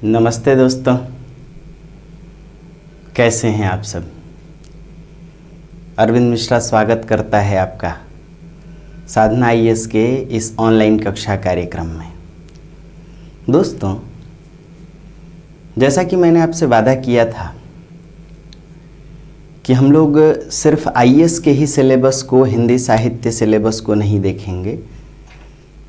नमस्ते दोस्तों, कैसे हैं आप सब। अरविंद मिश्रा स्वागत करता है आपका साधना आईएएस के इस ऑनलाइन कक्षा कार्यक्रम में। दोस्तों, जैसा कि मैंने आपसे वादा किया था कि हम लोग सिर्फ आईएएस के ही सिलेबस को, हिंदी साहित्य सिलेबस को नहीं देखेंगे,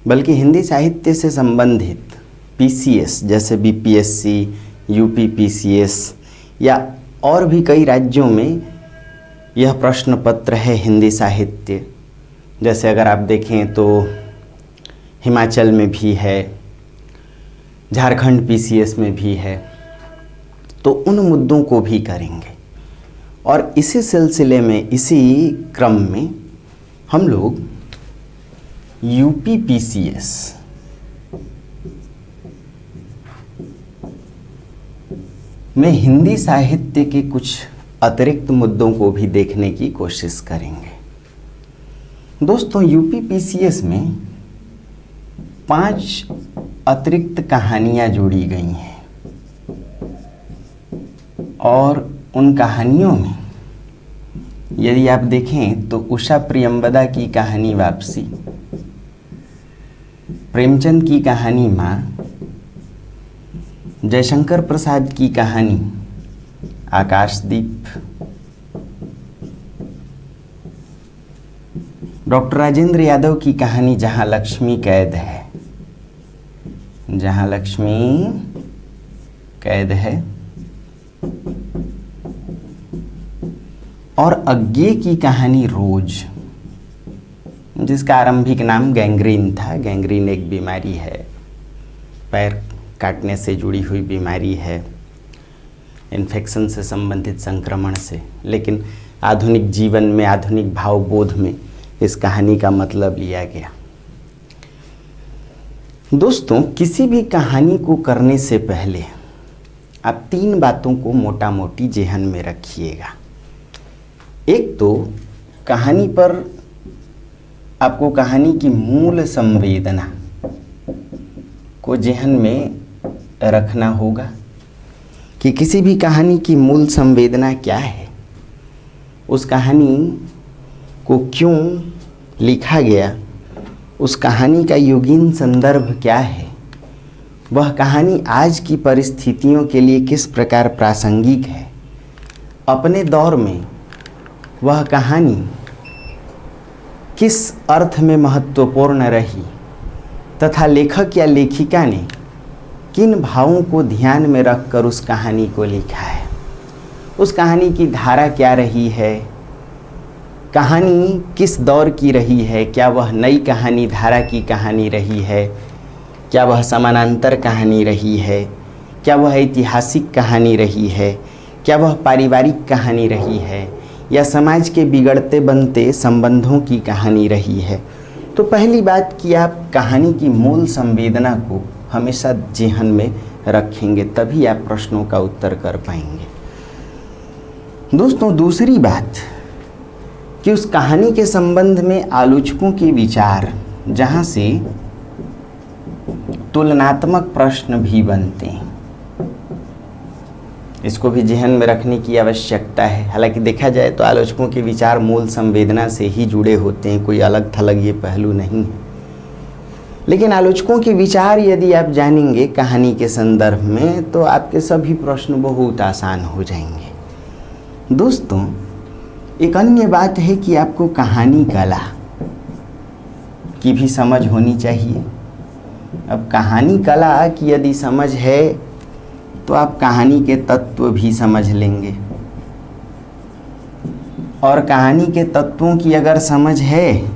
बल्कि हिंदी साहित्य से संबंधित पीसीएस जैसे बीपीएससी, यूपी पीसीएस या और भी कई राज्यों में यह प्रश्न पत्र है हिंदी साहित्य। जैसे अगर आप देखें तो हिमाचल में भी है, झारखंड पीसीएस में भी है, तो उन मुद्दों को भी करेंगे। और इसी सिलसिले में, इसी क्रम में हम लोग यूपी पीसीएस में हिंदी साहित्य के कुछ अतिरिक्त मुद्दों को भी देखने की कोशिश करेंगे। दोस्तों, यूपी पीसीएस में 5 अतिरिक्त कहानियाँ जोड़ी गई हैं और उन कहानियों में यदि आप देखें तो उषा प्रियंवदा की कहानी वापसी, प्रेमचंद की कहानी माँ, जयशंकर प्रसाद की कहानी आकाशदीप, डॉक्टर राजेंद्र यादव की कहानी जहां लक्ष्मी कैद है, जहां लक्ष्मी कैद है, और अज्ञे की कहानी रोज, जिसका आरंभिक नाम गैंग्रीन था। गैंग्रीन एक बीमारी है, पैर काटने से जुड़ी हुई बीमारी है, इन्फेक्शन से संबंधित संक्रमण से। लेकिन आधुनिक जीवन में, आधुनिक भावबोध में इस कहानी का मतलब लिया गया। दोस्तों, किसी भी कहानी को करने से पहले आप 3 बातों को मोटा मोटी जेहन में रखिएगा। एक तो कहानी पर आपको कहानी की मूल संवेदना को जेहन में रखना होगा कि किसी भी कहानी की मूल संवेदना क्या है, उस कहानी को क्यों लिखा गया, उस कहानी का योगीन संदर्भ क्या है, वह कहानी आज की परिस्थितियों के लिए किस प्रकार प्रासंगिक है, अपने दौर में वह कहानी किस अर्थ में महत्वपूर्ण रही तथा लेखक या लेखिका ने किन भावों को ध्यान में रखकर उस कहानी को लिखा है, उस कहानी की धारा क्या रही है, कहानी किस दौर की रही है, क्या वह नई कहानी धारा की कहानी रही है, क्या वह समानांतर कहानी रही है, क्या वह ऐतिहासिक कहानी रही है, क्या वह पारिवारिक कहानी रही है, या समाज के बिगड़ते बनते संबंधों की कहानी रही है। तो पहली बात कि आप कहानी की मूल संवेदना को हमेशा जेहन में रखेंगे, तभी आप प्रश्नों का उत्तर कर पाएंगे। दोस्तों, दूसरी बात कि उस कहानी के संबंध में आलोचकों के विचार, जहां से तुलनात्मक प्रश्न भी बनते हैं, इसको भी जेहन में रखने की आवश्यकता है। हालांकि देखा जाए तो आलोचकों के विचार मूल संवेदना से ही जुड़े होते हैं, कोई अलग थलग ये पहलू नहीं है। लेकिन आलोचकों के विचार यदि आप जानेंगे कहानी के संदर्भ में, तो आपके सभी प्रश्न बहुत आसान हो जाएंगे। दोस्तों, एक अन्य बात है कि आपको कहानी कला की भी समझ होनी चाहिए। अब कहानी कला की यदि समझ है तो आप कहानी के तत्व भी समझ लेंगे, और कहानी के तत्वों की अगर समझ है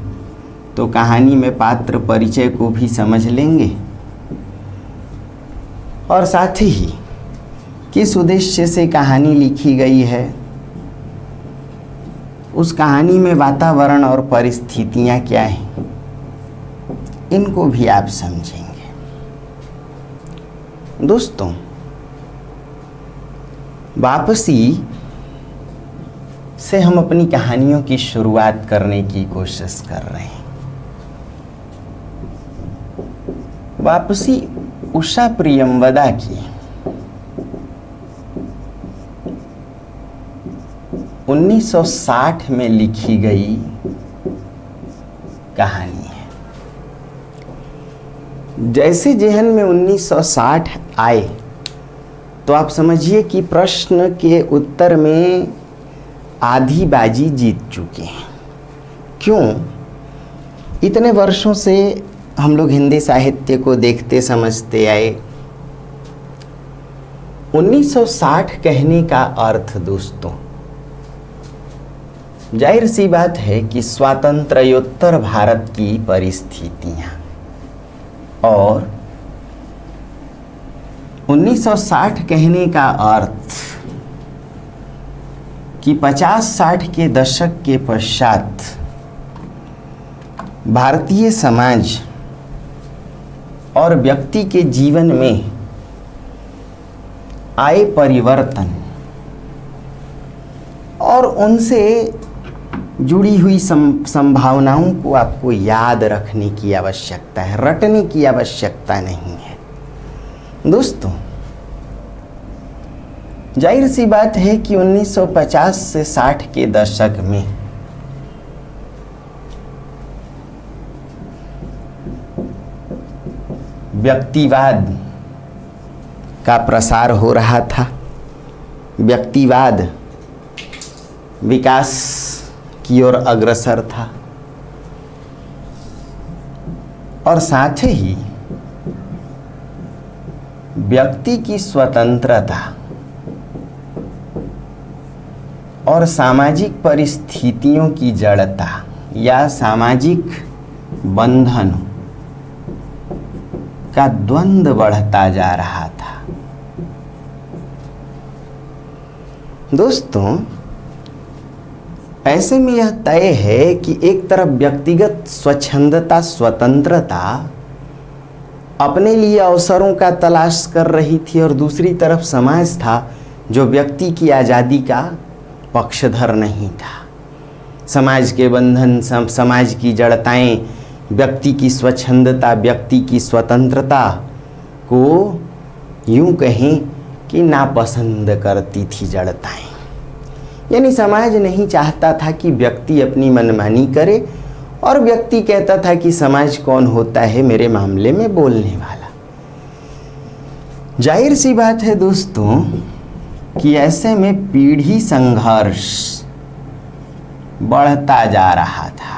तो कहानी में पात्र परिचय को भी समझ लेंगे, और साथ ही किस उद्देश्य से कहानी लिखी गई है, उस कहानी में वातावरण और परिस्थितियां क्या हैं, इनको भी आप समझेंगे। दोस्तों, वापसी से हम अपनी कहानियों की शुरुआत करने की कोशिश कर रहे हैं। वापसी उषा प्रियंवदा की 1960 में लिखी गई कहानी है। जैसे जेहन में 1960 आए तो आप समझिए कि प्रश्न के उत्तर में आधी बाजी जीत चुके हैं। क्यों? इतने वर्षों से हम लोग हिंदी साहित्य को देखते समझते आए। 1960 कहने का अर्थ दोस्तों, जाहिर सी बात है कि स्वातंत्र्योत्तर भारत की परिस्थितियां, और 1960 कहने का अर्थ कि 50-60 के दशक के पश्चात भारतीय समाज और व्यक्ति के जीवन में आए परिवर्तन और उनसे जुड़ी हुई संभावनाओं को आपको याद रखने की आवश्यकता है, रटने की आवश्यकता नहीं है। दोस्तों, जाहिर सी बात है कि 1950 से 60 के दशक में व्यक्तिवाद का प्रसार हो रहा था। व्यक्तिवाद विकास की ओर अग्रसर था और साथ ही व्यक्ति की स्वतंत्रता और सामाजिक परिस्थितियों की जड़ता या सामाजिक बंधन का द्वंद्व बढ़ता जा रहा था। दोस्तों, ऐसे में यह तय है कि एक तरफ व्यक्तिगत स्वच्छंदता, स्वतंत्रता अपने लिए अवसरों का तलाश कर रही थी और दूसरी तरफ समाज था जो व्यक्ति की आज़ादी का पक्षधर नहीं था। समाज के बंधन, समाज की जड़ताएं, व्यक्ति की स्वच्छंदता, व्यक्ति की स्वतंत्रता को यूं कहें कि नापसंद करती थी जड़ताएं। यानी समाज नहीं चाहता था कि व्यक्ति अपनी मनमानी करे और व्यक्ति कहता था कि समाज कौन होता है मेरे मामले में बोलने वाला। जाहिर सी बात है दोस्तों कि ऐसे में पीढ़ी संघर्ष बढ़ता जा रहा था।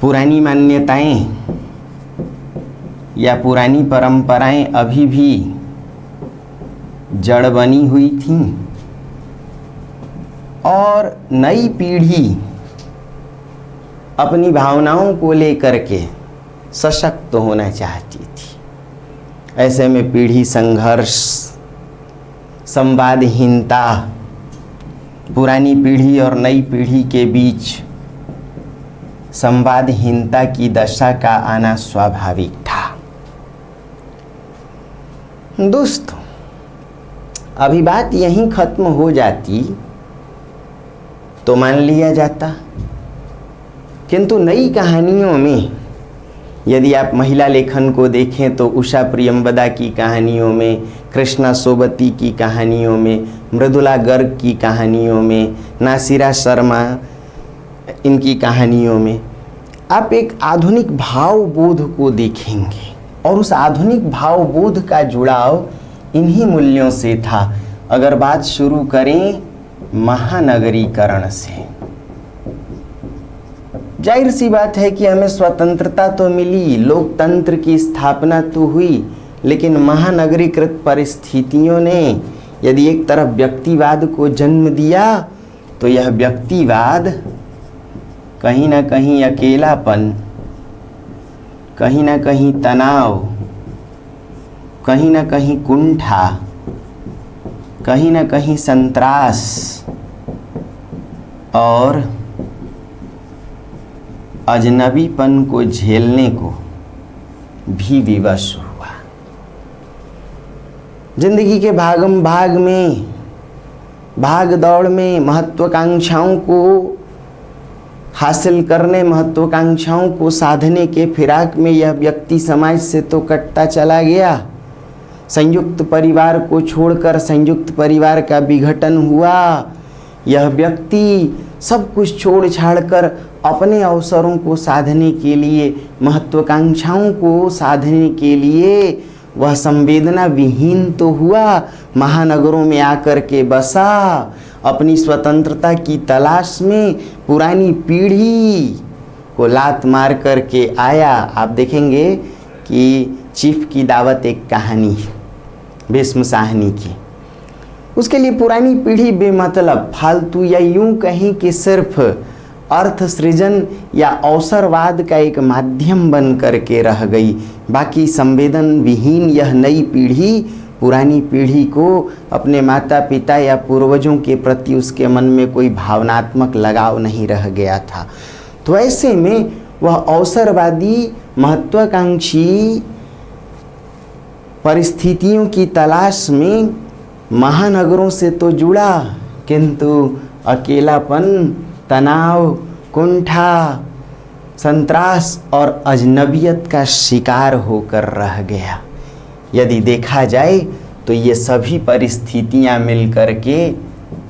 पुरानी मान्यताएं या पुरानी परंपराएं अभी भी जड़ बनी हुई थीं और नई पीढ़ी अपनी भावनाओं को लेकर के सशक्त होना चाहती थी। ऐसे में पीढ़ी संघर्ष, संवादहीनता, पुरानी पीढ़ी और नई पीढ़ी के बीच संवादहीनता की दशा का आना स्वाभाविक था। दोस्तों, अभी बात यहीं खत्म हो जाती तो मान लिया जाता, किंतु नई कहानियों में यदि आप महिला लेखन को देखें तो उषा प्रियंवदा की कहानियों में, कृष्णा सोबती की कहानियों में, मृदुला गर्ग की कहानियों में, नासिरा शर्मा इनकी कहानियों में आप एक आधुनिक भावबोध को देखेंगे और उस आधुनिक भावबोध का जुड़ाव इन्हीं मूल्यों से था। अगर बात शुरू करें महानगरीकरण से, जाहिर सी बात है कि हमें स्वतंत्रता तो मिली, लोकतंत्र की स्थापना तो हुई, लेकिन महानगरीकृत परिस्थितियों ने यदि एक तरफ व्यक्तिवाद को जन्म दिया तो यह व्यक्तिवाद कहीं ना कहीं अकेलापन, कहीं ना कहीं तनाव, कहीं ना कहीं कुंठा, कहीं ना कहीं संत्रास और अजनबीपन को झेलने को भी विवश हुआ। जिंदगी के भागम भाग में, भाग दौड़ में, महत्वाकांक्षाओं को हासिल करने, महत्वाकांक्षाओं को साधने के फिराक में यह व्यक्ति समाज से तो कटता चला गया संयुक्त परिवार को छोड़कर संयुक्त परिवार का विघटन हुआ। यह व्यक्ति सब कुछ छोड़ छाड़ कर अपने अवसरों को साधने के लिए, महत्वाकांक्षाओं को साधने के लिए वह संवेदना विहीन तो हुआ, महानगरों में आकर के बसा। अपनी स्वतंत्रता की तलाश में पुरानी पीढ़ी को लात मार कर के आया। आप देखेंगे कि चीफ की दावत एक कहानी भीष्म साहनी की, उसके लिए पुरानी पीढ़ी बेमतलब, फालतू या यूं कहीं कि सिर्फ अर्थ सृजन या अवसरवाद का एक माध्यम बन करके रह गई। बाकी संवेदन विहीन यह नई पीढ़ी पुरानी पीढ़ी को अपने माता पिता या पूर्वजों के प्रति उसके मन में कोई भावनात्मक लगाव नहीं रह गया था। तो ऐसे में वह अवसरवादी महत्वाकांक्षी परिस्थितियों की तलाश में महानगरों से तो जुड़ा, किंतु अकेलापन, तनाव, कुंठा, संत्रास और अजनबियत का शिकार होकर रह गया। यदि देखा जाए तो ये सभी परिस्थितियां मिलकर के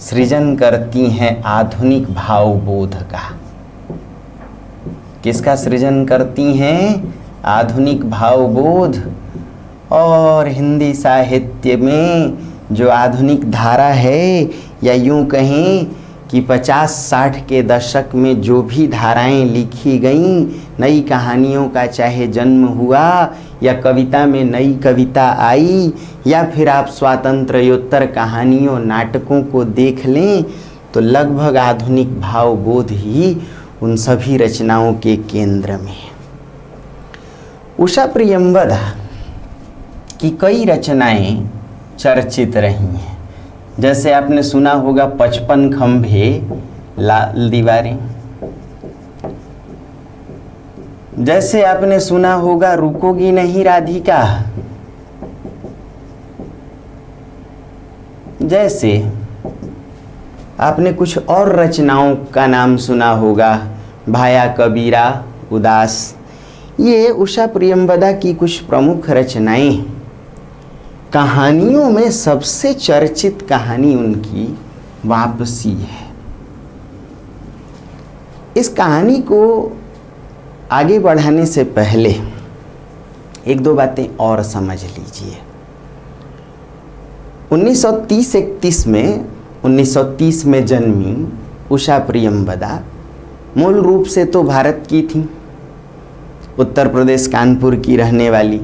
सृजन करती हैं आधुनिक भावबोध का। किसका सृजन करती हैं? आधुनिक भावबोध। और हिंदी साहित्य में जो आधुनिक धारा है, या यूं कहें कि 50-60 के दशक में जो भी धाराएं लिखी गईं, नई कहानियों का चाहे जन्म हुआ, या कविता में नई कविता आई, या फिर आप स्वातंत्र्योत्तर कहानियों नाटकों को देख लें, तो लगभग आधुनिक भावबोध ही उन सभी रचनाओं के केंद्र में है। उषा प्रियंवदा की कई रचनाएं चर्चित रही हैं। जैसे आपने सुना होगा 55 खंभे लाल दीवारें, जैसे आपने सुना होगा रुकोगी नहीं राधिका, जैसे आपने कुछ और रचनाओं का नाम सुना होगा भाया कबीरा, उदास। ये उषा प्रियंवदा की कुछ प्रमुख रचनाएं। कहानियों में सबसे चर्चित कहानी उनकी वापसी है। इस कहानी को आगे बढ़ाने से पहले एक दो बातें और समझ लीजिए। 1930 में जन्मी उषा प्रियंवदा मूल रूप से तो भारत की थी, उत्तर प्रदेश कानपुर की रहने वाली।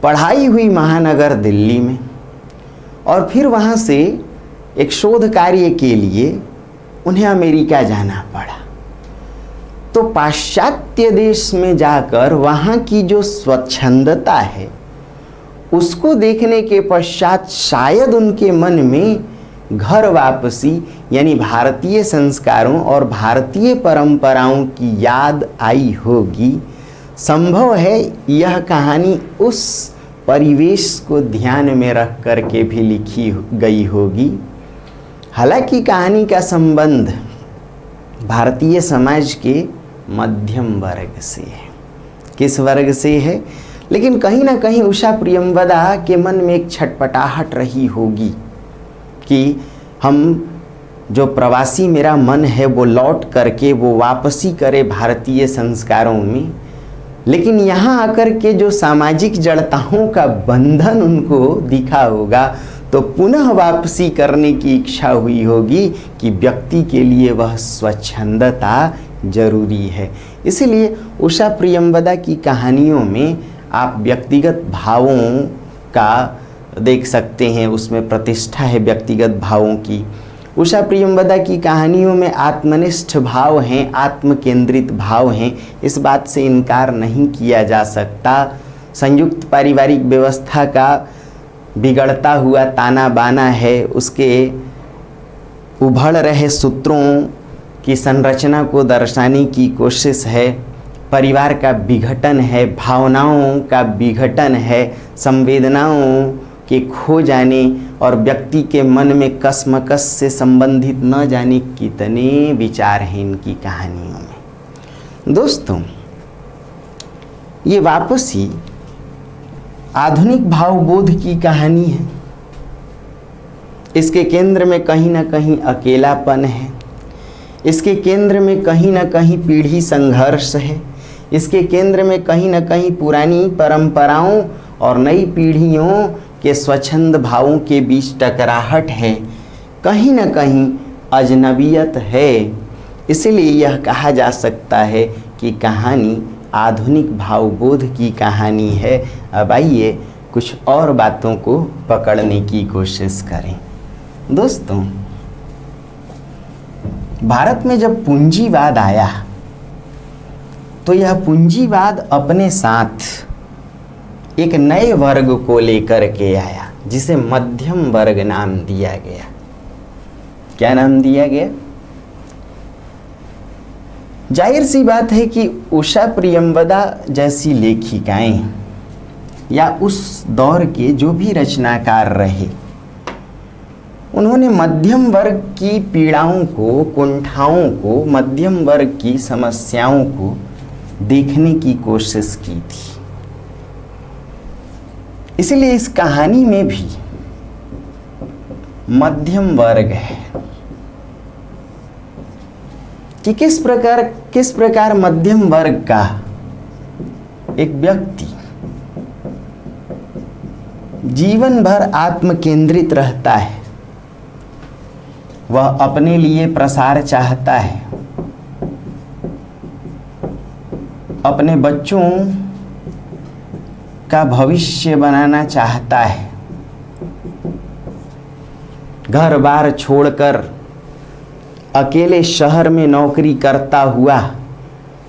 पढ़ाई हुई महानगर दिल्ली में, और फिर वहाँ से एक शोध कार्य के लिए उन्हें अमेरिका जाना पड़ा। तो पाश्चात्य देश में जाकर वहाँ की जो स्वच्छंदता है उसको देखने के पश्चात शायद उनके मन में घर वापसी यानी भारतीय संस्कारों और भारतीय परंपराओं की याद आई होगी। संभव है यह कहानी उस परिवेश को ध्यान में रख कर के भी लिखी गई होगी। हालांकि कहानी का संबंध भारतीय समाज के मध्यम वर्ग से है। किस वर्ग से है? लेकिन कहीं ना कहीं उषा प्रियंवदा के मन में एक छटपटाहट रही होगी कि हम जो प्रवासी मेरा मन है वो लौट करके वो वापसी करे भारतीय संस्कारों में, लेकिन यहाँ आकर के जो सामाजिक जड़ताओं का बंधन उनको दिखा होगा तो पुनः वापसी करने की इच्छा हुई होगी कि व्यक्ति के लिए वह स्वच्छंदता जरूरी है। इसलिए उषा प्रियंवदा की कहानियों में आप व्यक्तिगत भावों का देख सकते हैं, उसमें प्रतिष्ठा है व्यक्तिगत भावों की। उषा प्रियंवदा की कहानियों में आत्मनिष्ठ भाव हैं, आत्मकेंद्रित भाव हैं, इस बात से इनकार नहीं किया जा सकता। संयुक्त पारिवारिक व्यवस्था का बिगड़ता हुआ ताना बाना है, उसके उभड़ रहे सूत्रों की संरचना को दर्शाने की कोशिश है। परिवार का विघटन है, भावनाओं का विघटन है, संवेदनाओं के खो जाने और व्यक्ति के मन में कसमकस से संबंधित न जाने कितने विचार हैं इनकी कहानियों में। दोस्तों, ये वापसी आधुनिक भावबोध की कहानी है। इसके केंद्र में कहीं ना कहीं अकेलापन है, इसके केंद्र में कहीं ना कहीं पीढ़ी संघर्ष है, इसके केंद्र में कहीं ना कहीं पुरानी परंपराओं और नई पीढ़ियों के स्वच्छंद भावों के बीच टकराहट है, कहीं ना कहीं अजनबियत है। इसलिए यह कहा जा सकता है कि कहानी आधुनिक भावबोध की कहानी है। अब आइए कुछ और बातों को पकड़ने की कोशिश करें। दोस्तों, भारत में जब पूंजीवाद आया तो यह पूंजीवाद अपने साथ एक नए वर्ग को लेकर के आया, जिसे मध्यम वर्ग नाम दिया गया। क्या नाम दिया गया? जाहिर सी बात है कि उषा प्रियंवदा जैसी लेखिकाएं या उस दौर के जो भी रचनाकार रहे, उन्होंने मध्यम वर्ग की पीड़ाओं को, कुंठाओं को, मध्यम वर्ग की समस्याओं को देखने की कोशिश की थी। इसलिए इस कहानी में भी मध्यम वर्ग है कि किस प्रकार मध्यम वर्ग का एक व्यक्ति जीवन भर आत्म केंद्रित रहता है। वह अपने लिए प्रसार चाहता है, अपने बच्चों का भविष्य बनाना चाहता है, घर बार छोड़कर अकेले शहर में नौकरी करता हुआ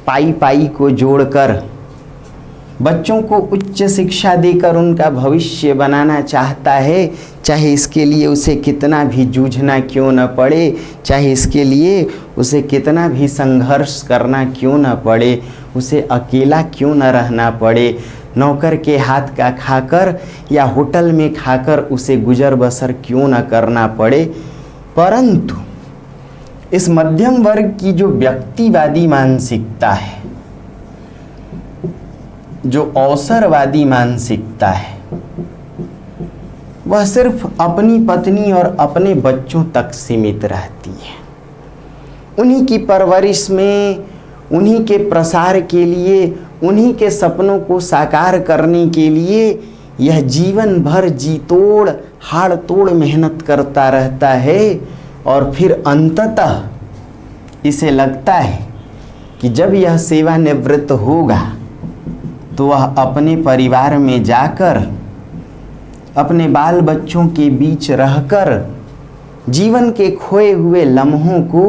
पाई पाई को जोड़कर बच्चों को उच्च शिक्षा देकर उनका भविष्य बनाना चाहता है, चाहे इसके लिए उसे कितना भी जूझना क्यों न पड़े, चाहे इसके लिए उसे कितना भी संघर्ष करना क्यों न पड़े, उसे अकेला क्यों न रहना पड़े, नौकर के हाथ का खाकर या होटल में खाकर उसे गुजर बसर क्यों न करना पड़े। परंतु इस मध्यम वर्ग की जो व्यक्तिवादी मानसिकता है, जो अवसरवादी मानसिकता है, वह सिर्फ अपनी पत्नी और अपने बच्चों तक सीमित रहती है। उन्हीं की परवरिश में, उन्हीं के प्रसार के लिए, उन्हीं के सपनों को साकार करने के लिए यह जीवन भर जी तोड़ हाड़ तोड़ मेहनत करता रहता है। और फिर अंततः इसे लगता है कि जब यह सेवानिवृत्त होगा तो वह अपने परिवार में जाकर अपने बाल बच्चों के बीच रहकर जीवन के खोए हुए लम्हों को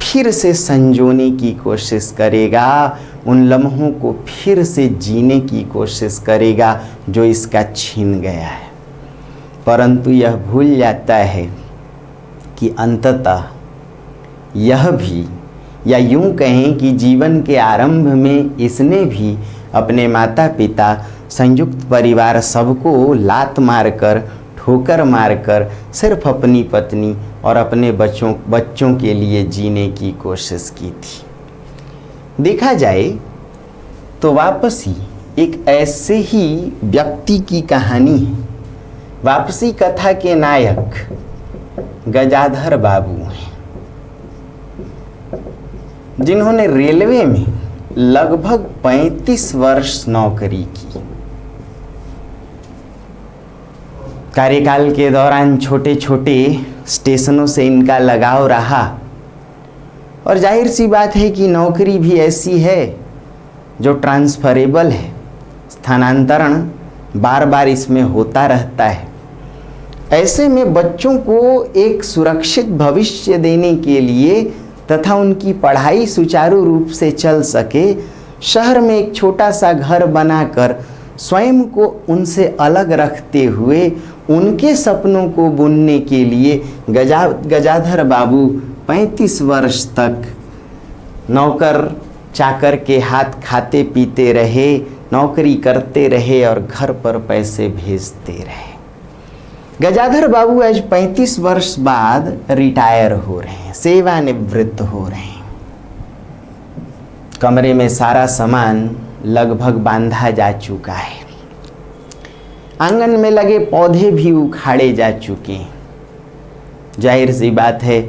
फिर से संजोने की कोशिश करेगा, उन लम्हों को फिर से जीने की कोशिश करेगा जो इसका छीन गया है। परंतु यह भूल जाता है कि अंततः यह भी, या यूं कहें कि जीवन के आरंभ में इसने भी अपने माता पिता, संयुक्त परिवार सबको लात मारकर, ठोकर मारकर सिर्फ अपनी पत्नी और अपने बच्चों के लिए जीने की कोशिश की थी। देखा जाए तो वापसी एक ऐसे ही व्यक्ति की कहानी है। वापसी कथा के नायक गजाधर बाबू हैं, जिन्होंने रेलवे में लगभग 35 वर्ष नौकरी की। कार्यकाल के दौरान छोटे छोटे स्टेशनों से इनका लगाव रहा, और जाहिर सी बात है कि नौकरी भी ऐसी है जो ट्रांसफरेबल है, स्थानांतरण बार बार इसमें होता रहता है। ऐसे में बच्चों को एक सुरक्षित भविष्य देने के लिए तथा उनकी पढ़ाई सुचारू रूप से चल सके, शहर में एक छोटा सा घर बनाकर स्वयं को उनसे अलग रखते हुए उनके सपनों को बुनने के लिए गजाधर बाबू 35 वर्ष तक नौकर चाकर के हाथ खाते पीते रहे, नौकरी करते रहे और घर पर पैसे भेजते रहे। गजाधर बाबू आज 35 वर्ष बाद रिटायर हो रहे हैं, सेवानिवृत्त हो रहे हैं। कमरे में सारा सामान लगभग बांधा जा चुका है। आंगन में लगे पौधे भी उखाड़े जा चुके हैं। जाहिर सी बात है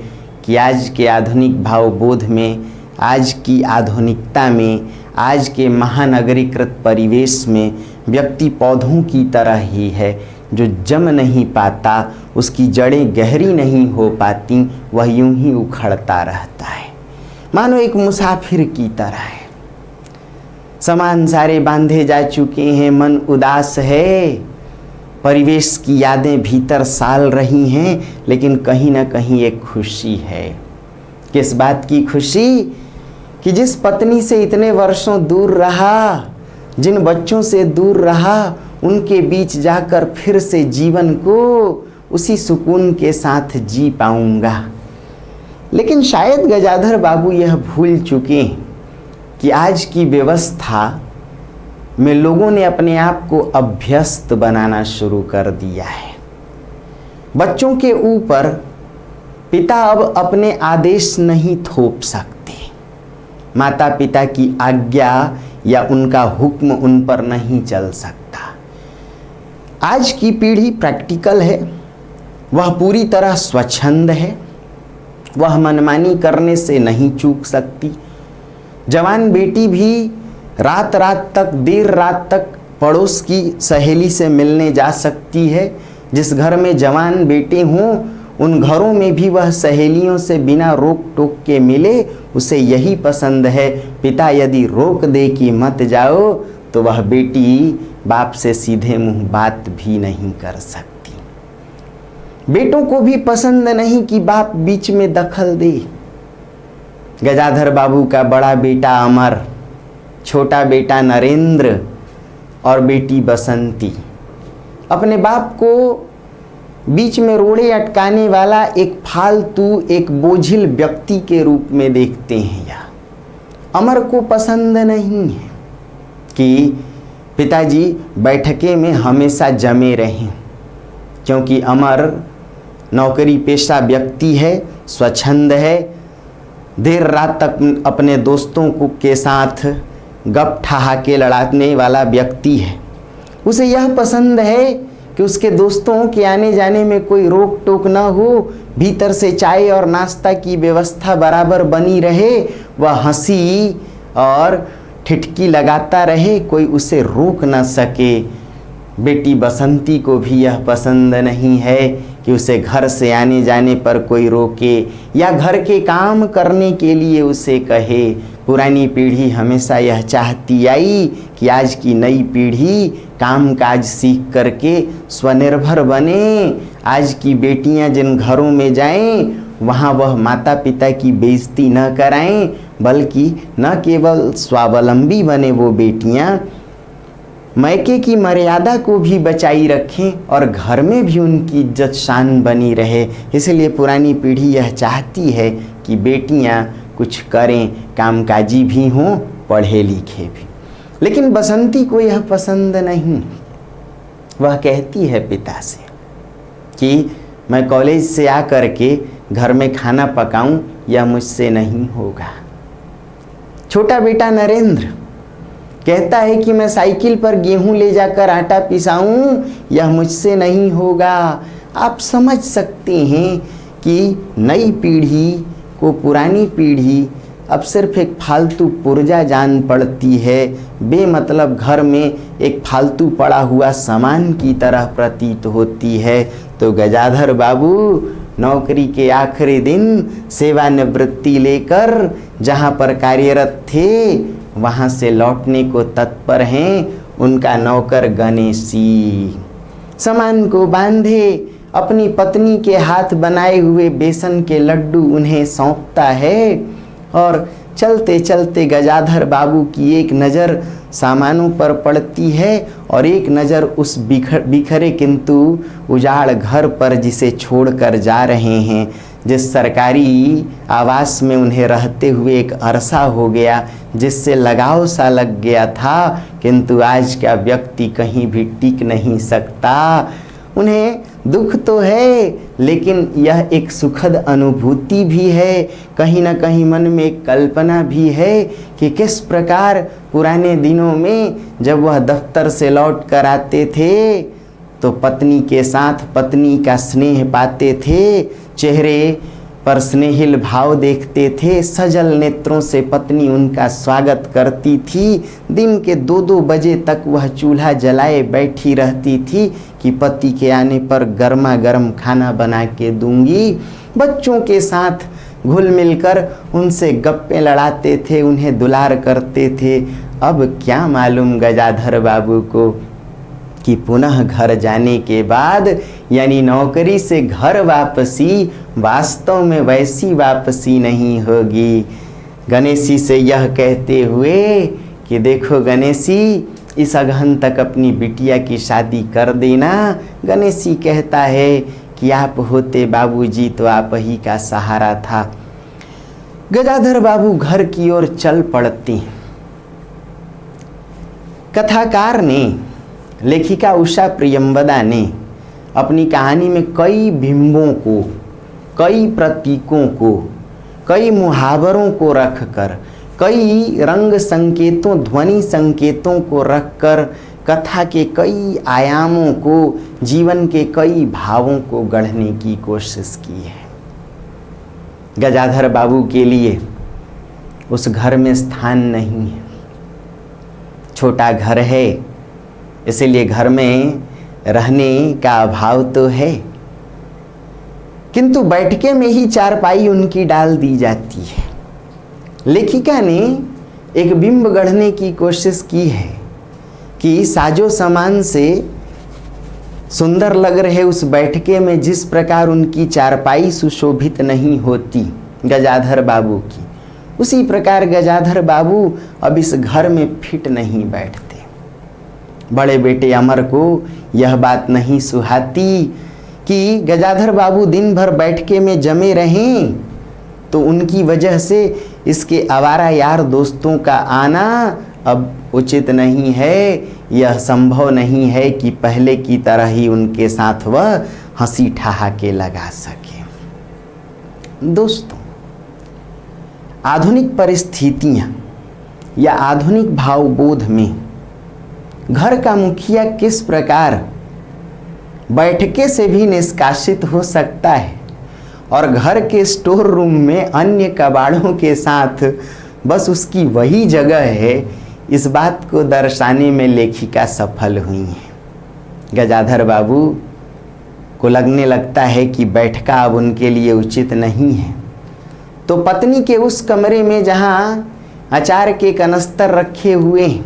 कि आज के आधुनिक भावबोध में, आज की आधुनिकता में, आज के महानगरीकृत परिवेश में व्यक्ति पौधों की तरह ही है, जो जम नहीं पाता, उसकी जड़ें गहरी नहीं हो पाती, वह यूं ही उखड़ता रहता है, मानो एक मुसाफिर की तरह है। सामान सारे बांधे जा चुके हैं, मन उदास है, परिवेश की यादें भीतर साल रही हैं, लेकिन कहीं ना कहीं एक खुशी है। किस बात की खुशी? कि जिस पत्नी से इतने वर्षों दूर रहा, जिन बच्चों से दूर रहा, उनके बीच जाकर फिर से जीवन को उसी सुकून के साथ जी पाऊंगा। लेकिन शायद गजाधर बाबू यह भूल चुके हैं कि आज की व्यवस्था में लोगों ने अपने आप को अभ्यस्त बनाना शुरू कर दिया है। बच्चों के ऊपर पिता अब अपने आदेश नहीं थोप सकते, माता पिता की आज्ञा या उनका हुक्म उन पर नहीं चल सकता। आज की पीढ़ी प्रैक्टिकल है, वह पूरी तरह स्वच्छंद है, वह मनमानी करने से नहीं चूक सकती। जवान बेटी भी रात रात तक, देर रात तक पड़ोस की सहेली से मिलने जा सकती है। जिस घर में जवान बेटे हों, उन घरों में भी वह सहेलियों से बिना रोक टोक के मिले, उसे यही पसंद है। पिता यदि रोक दे कि मत जाओ, तो वह बेटी बाप से सीधे मुंह बात भी नहीं कर सकती। बेटों को भी पसंद नहीं कि बाप बीच में दखल दे। गजाधर बाबू का बड़ा बेटा अमर, छोटा बेटा नरेंद्र और बेटी बसंती अपने बाप को बीच में रोड़े अटकाने वाला एक फालतू, एक बोझिल व्यक्ति के रूप में देखते हैं। या अमर को पसंद नहीं है कि पिताजी बैठके में हमेशा जमे रहें, क्योंकि अमर नौकरी पेशा व्यक्ति है, स्वच्छंद है, देर रात तक अपने दोस्तों को के साथ गप ठहाके लड़ाने वाला व्यक्ति है। उसे यह पसंद है कि उसके दोस्तों के आने जाने में कोई रोक टोक ना हो, भीतर से चाय और नाश्ता की व्यवस्था बराबर बनी रहे, वह हंसी और ठिठकी लगाता रहे, कोई उसे रोक ना सके। बेटी बसंती को भी यह पसंद नहीं है कि उसे घर से आने जाने पर कोई रोके या घर के काम करने के लिए उसे कहे। पुरानी पीढ़ी हमेशा यह चाहती आई कि आज की नई पीढ़ी काम काज सीख करके स्वनिर्भर बने। आज की बेटियां जिन घरों में जाएं, वहाँ वह माता पिता की बेइज्जती न कराएं, बल्कि न केवल स्वावलंबी बने वो बेटियां, मायके की मर्यादा को भी बचाई रखें और घर में भी उनकी इज्जत शान बनी रहे। इसलिए पुरानी पीढ़ी यह चाहती है कि बेटियां कुछ करें, कामकाजी भी हों, पढ़े लिखे भी। लेकिन बसंती को यह पसंद नहीं। वह कहती है पिता से कि मैं कॉलेज से आकर के घर में खाना पकाऊं, यह मुझसे नहीं होगा। छोटा बेटा नरेंद्र कहता है कि मैं साइकिल पर गेहूं ले जाकर आटा पिसाऊं, यह मुझसे नहीं होगा। आप समझ सकते हैं कि नई पीढ़ी को पुरानी पीढ़ी अब सिर्फ एक फालतू पुर्जा जान पड़ती है, बेमतलब घर में एक फालतू पड़ा हुआ सामान की तरह प्रतीत होती है। तो गजाधर बाबू नौकरी के आखिरी दिन सेवानिवृत्ति लेकर जहाँ पर कार्यरत थे, वहाँ से लौटने को तत्पर हैं। उनका नौकर गणेशी सामान को बांधे अपनी पत्नी के हाथ बनाए हुए बेसन के लड्डू उन्हें सौंपता है और चलते चलते गजाधर बाबू की एक नज़र सामानों पर पड़ती है और एक नज़र उस बिखरे किंतु उजाड़ घर पर जिसे छोड़कर जा रहे हैं। जिस सरकारी आवास में उन्हें रहते हुए एक अरसा हो गया, जिससे लगाव सा लग गया था, किंतु आज का व्यक्ति कहीं भी टिक नहीं सकता। उन्हें दुख तो है, लेकिन यह एक सुखद अनुभूति भी है। कहीं ना कहीं मन में एक कल्पना भी है कि किस प्रकार पुराने दिनों में जब वह दफ्तर से लौट कर आते थे तो पत्नी के साथ पत्नी का स्नेह पाते थे, चेहरे पर स्नेहिल भाव देखते थे, सजल नेत्रों से पत्नी उनका स्वागत करती थी। दिन के 2-2 बजे तक वह चूल्हा जलाए बैठी रहती थी कि पति के आने पर गर्मा गर्म खाना बना के दूंगी। बच्चों के साथ घुल मिलकर उनसे गप्पे लड़ाते थे, उन्हें दुलार करते थे। अब क्या मालूम गजाधर बाबू को कि पुनः घर जाने के बाद यानी नौकरी से घर वापसी वास्तव में वैसी वापसी नहीं होगी। गणेशी से यह कहते हुए कि देखो गणेशी, इस अगहन तक अपनी बिटिया की शादी कर देना। गणेशी कहता है कि आप होते बाबूजी तो आप ही का सहारा था। गजाधर बाबू घर की ओर चल पड़ते। कथाकार ने, लेखिका उषा प्रियंवदा ने अपनी कहानी में कई बिंबों को, कई प्रतीकों को, कई मुहावरों को रखकर, कई रंग संकेतों, ध्वनि संकेतों को रखकर कथा के कई आयामों को, जीवन के कई भावों को गढ़ने की कोशिश की है। गजाधर बाबू के लिए उस घर में स्थान नहीं है, छोटा घर है, इसलिए घर में रहने का अभाव तो है, किंतु बैठके में ही चारपाई उनकी डाल दी जाती है। लेखिका ने एक बिंब गढ़ने की कोशिश की है कि साजो सामान से सुंदर लग रहे उस बैठके में जिस प्रकार उनकी चारपाई सुशोभित नहीं होती गजाधर बाबू की, उसी प्रकार गजाधर बाबू अब इस घर में फिट नहीं बैठते। बड़े बेटे अमर को यह बात नहीं सुहाती कि गजाधर बाबू दिन भर बैठके में जमे रहें, तो उनकी वजह से इसके आवारा यार दोस्तों का आना अब उचित नहीं है। यह संभव नहीं है कि पहले की तरह ही उनके साथ वह हंसी ठहाके लगा सके। दोस्तों, आधुनिक परिस्थितियां या आधुनिक भावबोध में घर का मुखिया किस प्रकार बैठके से भी निष्कासित हो सकता है और घर के स्टोर रूम में अन्य कबाड़ों के साथ बस उसकी वही जगह है, इस बात को दर्शाने में लेखिका सफल हुई है। गजाधर बाबू को लगने लगता है कि बैठका अब उनके लिए उचित नहीं है, तो पत्नी के उस कमरे में जहाँ अचार के कनस्तर रखे हुए हैं,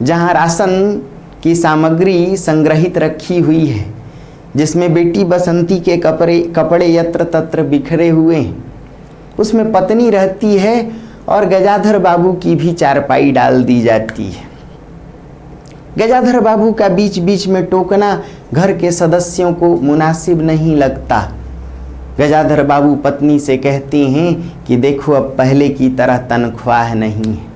जहाँ राशन की सामग्री संग्रहित रखी हुई है, जिसमें बेटी बसंती के कपड़े यत्र तत्र बिखरे हुए हैं, उसमें पत्नी रहती है और गजाधर बाबू की भी चारपाई डाल दी जाती है। गजाधर बाबू का बीच बीच में टोकना घर के सदस्यों को मुनासिब नहीं लगता। गजाधर बाबू पत्नी से कहते हैं कि देखो, अब पहले की तरह तनख्वाह नहीं है,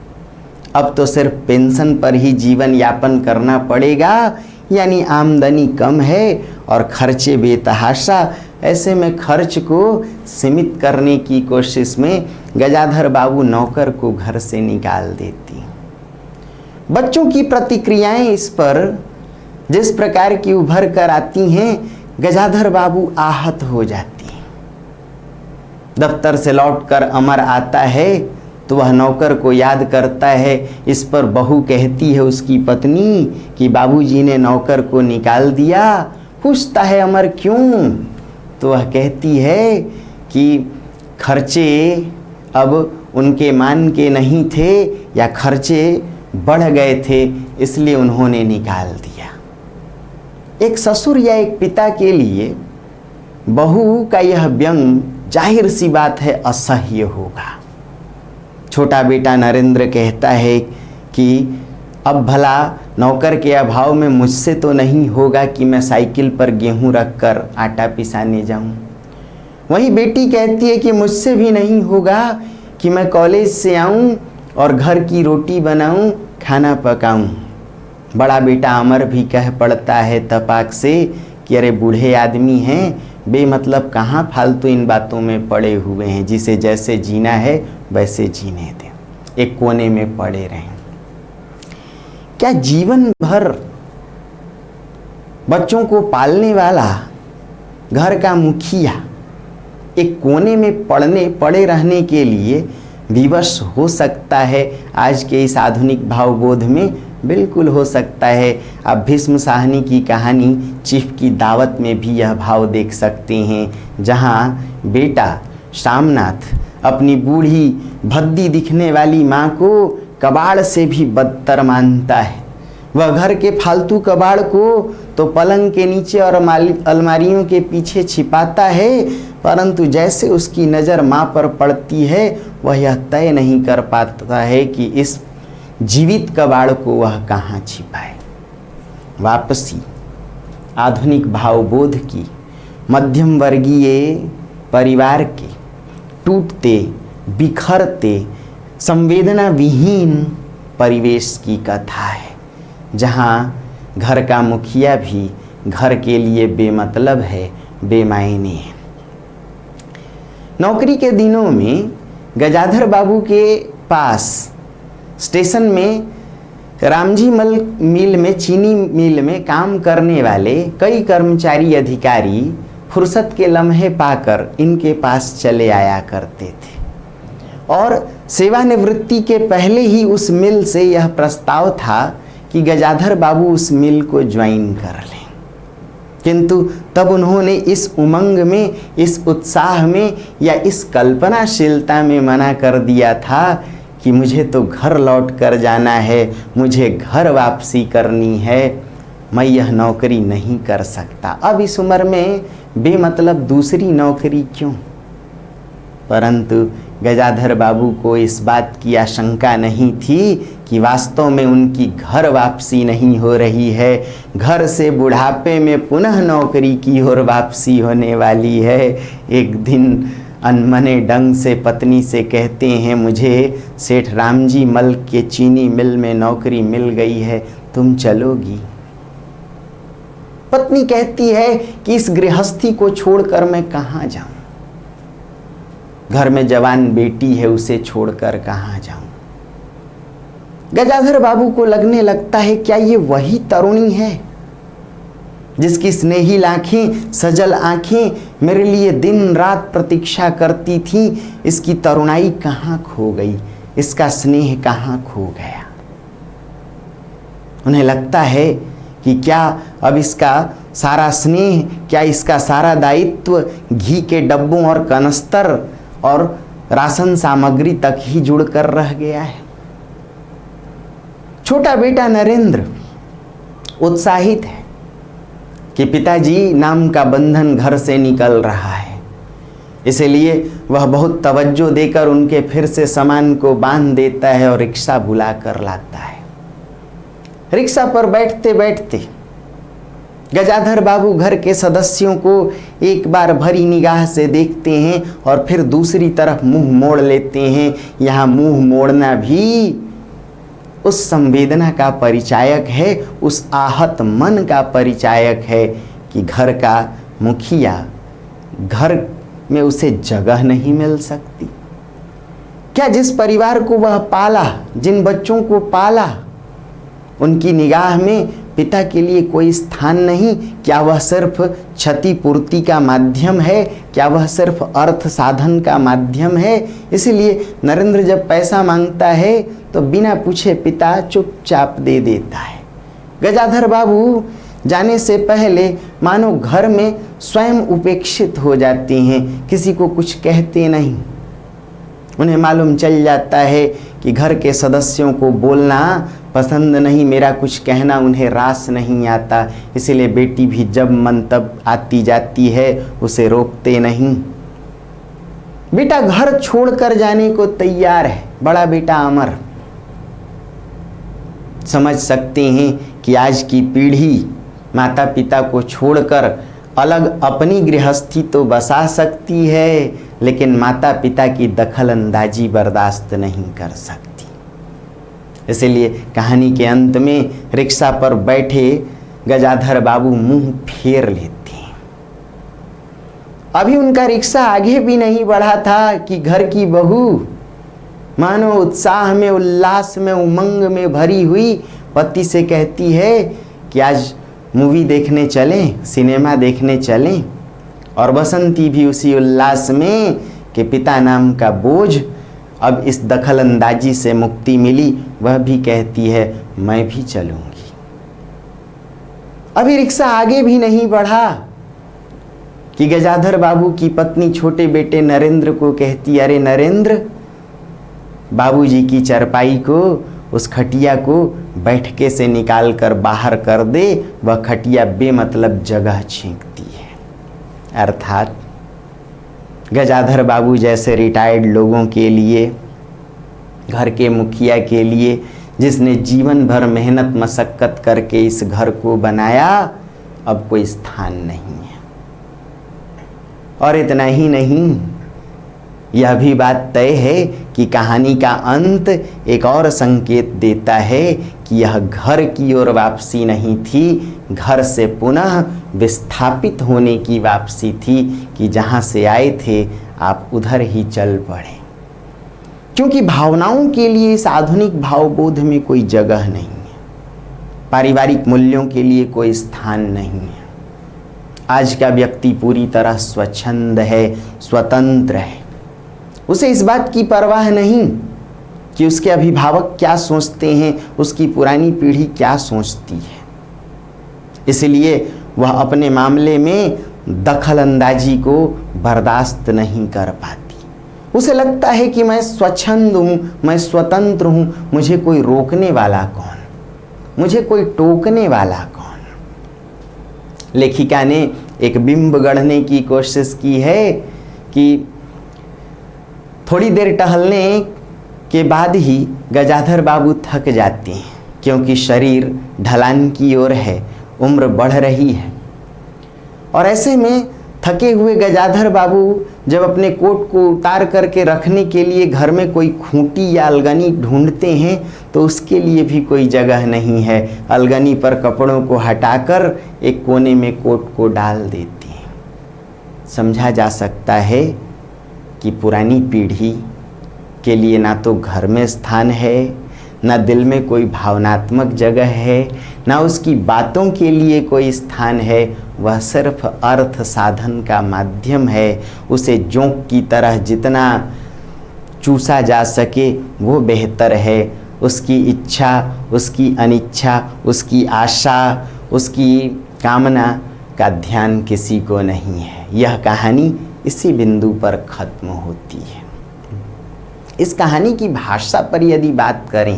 अब तो सिर्फ पेंशन पर ही जीवन यापन करना पड़ेगा, यानी आमदनी कम है और खर्चे बेतहाशा। ऐसे में खर्च को सीमित करने की कोशिश में गजाधर बाबू नौकर को घर से निकाल देती। बच्चों की प्रतिक्रियाएं इस पर जिस प्रकार की उभर कर आती हैं, गजाधर बाबू आहत हो जाती हैं। दफ्तर से लौटकर अमर आता है तो वह नौकर को याद करता है। इस पर बहू कहती है उसकी पत्नी कि बाबूजी ने नौकर को निकाल दिया। पूछता है अमर क्यों, तो वह कहती है कि खर्चे अब उनके मान के नहीं थे या खर्चे बढ़ गए थे, इसलिए उन्होंने निकाल दिया। एक ससुर या एक पिता के लिए बहू का यह व्यंग जाहिर सी बात है असह्य होगा। छोटा बेटा नरेंद्र कहता है कि अब भला नौकर के अभाव में मुझसे तो नहीं होगा कि मैं साइकिल पर गेहूं रखकर आटा पिसाने जाऊं। वहीं बेटी कहती है कि मुझसे भी नहीं होगा कि मैं कॉलेज से आऊं और घर की रोटी बनाऊं, खाना पकाऊं। बड़ा बेटा अमर भी कह पड़ता है तपाक से कि अरे बूढ़े आदमी हैं, बेमतलब कहाँ फालतू इन बातों में पड़े हुए हैं, जिसे जैसे जीना है वैसे जीने दें, एक कोने में पड़े रहें। क्या जीवन भर बच्चों को पालने वाला घर का मुखिया एक कोने में पड़े रहने के लिए विवश हो सकता है। आज के इस आधुनिक भावबोध में बिल्कुल हो सकता है। आप भीष्म साहनी की कहानी चीफ की दावत में भी यह भाव देख सकते हैं, जहाँ बेटा शामनाथ अपनी बूढ़ी भद्दी दिखने वाली माँ को कबाड़ से भी बदतर मानता है। वह घर के फालतू कबाड़ को तो पलंग के नीचे और अलमारियों के पीछे छिपाता है, परंतु जैसे उसकी नज़र माँ पर पड़ती है वह यह तय नहीं कर पाता है कि इस जीवित कबाड़ को वह कहाँ छिपाए। वापसी आधुनिक भावबोध की मध्यम वर्गीय परिवार के टूटते बिखरते संवेदना विहीन परिवेश की कथा है, जहाँ घर का मुखिया भी घर के लिए बेमतलब है, बेमायने है। नौकरी के दिनों में गजाधर बाबू के पास स्टेशन में रामजी मिल में चीनी मिल में काम करने वाले कई कर्मचारी अधिकारी फुर्सत के लम्हे पाकर इनके पास चले आया करते थे और सेवानिवृत्ति के पहले ही उस मिल से यह प्रस्ताव था कि गजाधर बाबू उस मिल को ज्वाइन कर लें। किंतु तब उन्होंने इस उमंग में, इस उत्साह में या इस कल्पनाशीलता में मना कर दिया था कि मुझे तो घर लौट कर जाना है, मुझे घर वापसी करनी है, मैं यह नौकरी नहीं कर सकता। अब इस उम्र में बेमतलब दूसरी नौकरी क्यों? परंतु गजाधर बाबू को इस बात की आशंका नहीं थी कि वास्तव में उनकी घर वापसी नहीं हो रही है, घर से बुढ़ापे में पुनः नौकरी की ओर वापसी होने वाली है। एक दिन अनमने ढंग से पत्नी से कहते हैं, मुझे सेठ रामजी मल के चीनी मिल में नौकरी मिल गई है, तुम चलोगी? पत्नी कहती है कि इस गृहस्थी को छोड़कर मैं कहाँ जाऊं, घर में जवान बेटी है उसे छोड़कर कहाँ जाऊं। गजाधर बाबू को लगने लगता है क्या ये वही तरुणी है जिसकी स्नेही आंखें, सजल आंखें मेरे लिए दिन रात प्रतीक्षा करती थी। इसकी तरुणाई कहाँ खो गई, इसका स्नेह कहाँ खो गया। उन्हें लगता है कि क्या अब इसका सारा स्नेह, क्या इसका सारा दायित्व घी के डब्बों और कनस्तर और राशन सामग्री तक ही जुड़कर रह गया है। छोटा बेटा नरेंद्र उत्साहित है कि पिताजी नाम का बंधन घर से निकल रहा है, इसलिए वह बहुत तवज्जो देकर उनके फिर से सामान को बांध देता है और रिक्शा बुला कर लाता है। रिक्शा पर बैठते बैठते गजाधर बाबू घर के सदस्यों को एक बार भरी निगाह से देखते हैं और फिर दूसरी तरफ मुंह मोड़ लेते हैं। यहाँ मुंह मोड़ना भी उस संवेदना का परिचायक है, उस आहत मन का परिचायक है कि घर का मुखिया, घर में उसे जगह नहीं मिल सकती। क्या जिस परिवार को वह पाला, जिन बच्चों को पाला, उनकी निगाह में पिता के लिए कोई स्थान नहीं? क्या वह सिर्फ क्षतिपूर्ति का माध्यम है? क्या वह सिर्फ अर्थ साधन का माध्यम है? इसलिए नरेंद्र जब पैसा मांगता है तो बिना पूछे पिता चुपचाप दे देता है। गजाधर बाबू जाने से पहले मानो घर में स्वयं उपेक्षित हो जाते हैं, किसी को कुछ कहते नहीं। उन्हें मालूम चल जाता है कि घर के सदस्यों को बोलना पसंद नहीं, मेरा कुछ कहना उन्हें रास नहीं आता, इसलिए बेटी भी जब मन तब आती जाती है, उसे रोकते नहीं। बेटा घर छोड़कर जाने को तैयार है, बड़ा बेटा अमर। समझ सकते हैं कि आज की पीढ़ी माता पिता को छोड़कर अलग अपनी गृहस्थी तो बसा सकती है, लेकिन माता पिता की दखल अंदाजी बर्दाश्त नहीं कर सकती। इसलिए कहानी के अंत में रिक्शा पर बैठे गजाधर बाबू मुंह फेर लेते हैं। अभी उनका रिक्शा आगे भी नहीं बढ़ा था कि घर की बहू मानो उत्साह में, उल्लास में, उमंग में भरी हुई पति से कहती है कि आज मूवी देखने चलें, सिनेमा देखने चलें, और बसंती भी उसी उल्लास में कि पिता नाम का बोझ, अब इस दखल अंदाजी से मुक्ति मिली, वह भी कहती है मैं भी चलूंगी। अभी रिक्शा आगे भी नहीं बढ़ा कि गजाधर बाबू की पत्नी छोटे बेटे नरेंद्र को कहती, अरे नरेंद्र, बाबूजी की चरपाई को, उस खटिया को बैठके से निकाल कर बाहर कर दे। वह खटिया बेमतलब जगह छींकती है। अर्थात गजाधर बाबू जैसे रिटायर्ड लोगों के लिए, घर के मुखिया के लिए, जिसने जीवन भर मेहनत मशक्कत करके इस घर को बनाया, अब कोई स्थान नहीं है। और इतना ही नहीं, यह भी बात तय है कि कहानी का अंत एक और संकेत देता है कि यह घर की ओर वापसी नहीं थी, घर से पुनः विस्थापित होने की वापसी थी कि जहाँ से आए थे आप उधर ही चल पड़े। क्योंकि भावनाओं के लिए इस आधुनिक भावबोध में कोई जगह नहीं है, पारिवारिक मूल्यों के लिए कोई स्थान नहीं है। आज का व्यक्ति पूरी तरह स्वच्छंद है, स्वतंत्र है। उसे इस बात की परवाह नहीं कि उसके अभिभावक क्या सोचते हैं, उसकी पुरानी पीढ़ी क्या सोचती है। इसलिए वह अपने मामले में दखल अंदाजी को बर्दाश्त नहीं कर पाती। उसे लगता है कि मैं स्वच्छंद हूँ, मैं स्वतंत्र हूँ, मुझे कोई रोकने वाला कौन, मुझे कोई टोकने वाला कौन। लेखिका ने एक बिंब गढ़ने की कोशिश की है कि थोड़ी देर टहलने के बाद ही गजाधर बाबू थक जाते हैं, क्योंकि शरीर ढलान की ओर है, उम्र बढ़ रही है। और ऐसे में थके हुए गजाधर बाबू जब अपने कोट को उतार करके रखने के लिए घर में कोई खूंटी या अलगनी ढूंढते हैं, तो उसके लिए भी कोई जगह नहीं है। अलगनी पर कपड़ों को हटाकर एक कोने में कोट को डाल देते हैं। समझा जा सकता है कि पुरानी पीढ़ी के लिए ना तो घर में स्थान है, ना दिल में कोई भावनात्मक जगह है, ना उसकी बातों के लिए कोई स्थान है। वह सिर्फ अर्थ साधन का माध्यम है। उसे जोंक की तरह जितना चूसा जा सके वो बेहतर है। उसकी इच्छा, उसकी अनिच्छा, उसकी आशा, उसकी कामना का ध्यान किसी को नहीं है। यह कहानी इसी बिंदु पर खत्म होती है। इस कहानी की भाषा पर यदि बात करें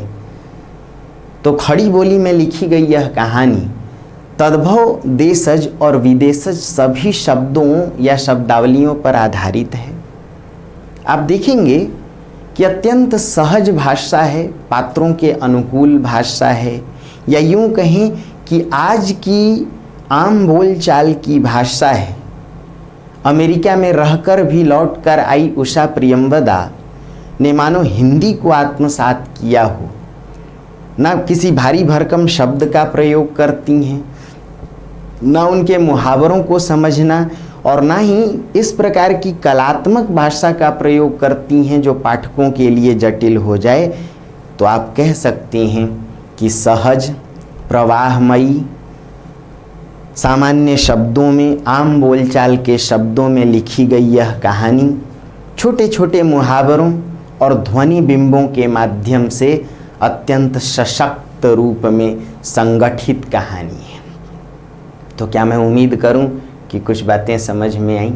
तो खड़ी बोली में लिखी गई यह कहानी तद्भव देशज और विदेशज सभी शब्दों या शब्दावलियों पर आधारित है। आप देखेंगे कि अत्यंत सहज भाषा है, पात्रों के अनुकूल भाषा है, या यूं कहें कि आज की आम बोलचाल की भाषा है। अमेरिका में रहकर भी लौटकर आई उषा प्रियंवदा ने मानो हिंदी को आत्मसात किया हो। ना किसी भारी भरकम शब्द का प्रयोग करती हैं, ना उनके मुहावरों को समझना, और ना ही इस प्रकार की कलात्मक भाषा का प्रयोग करती हैं जो पाठकों के लिए जटिल हो जाए। तो आप कह सकते हैं कि सहज, प्रवाहमयी, सामान्य शब्दों में, आम बोलचाल के शब्दों में लिखी गई यह कहानी छोटे छोटे मुहावरों और ध्वनि बिंबों के माध्यम से अत्यंत सशक्त रूप में संगठित कहानी है। तो क्या मैं उम्मीद करूं कि कुछ बातें समझ में आईं?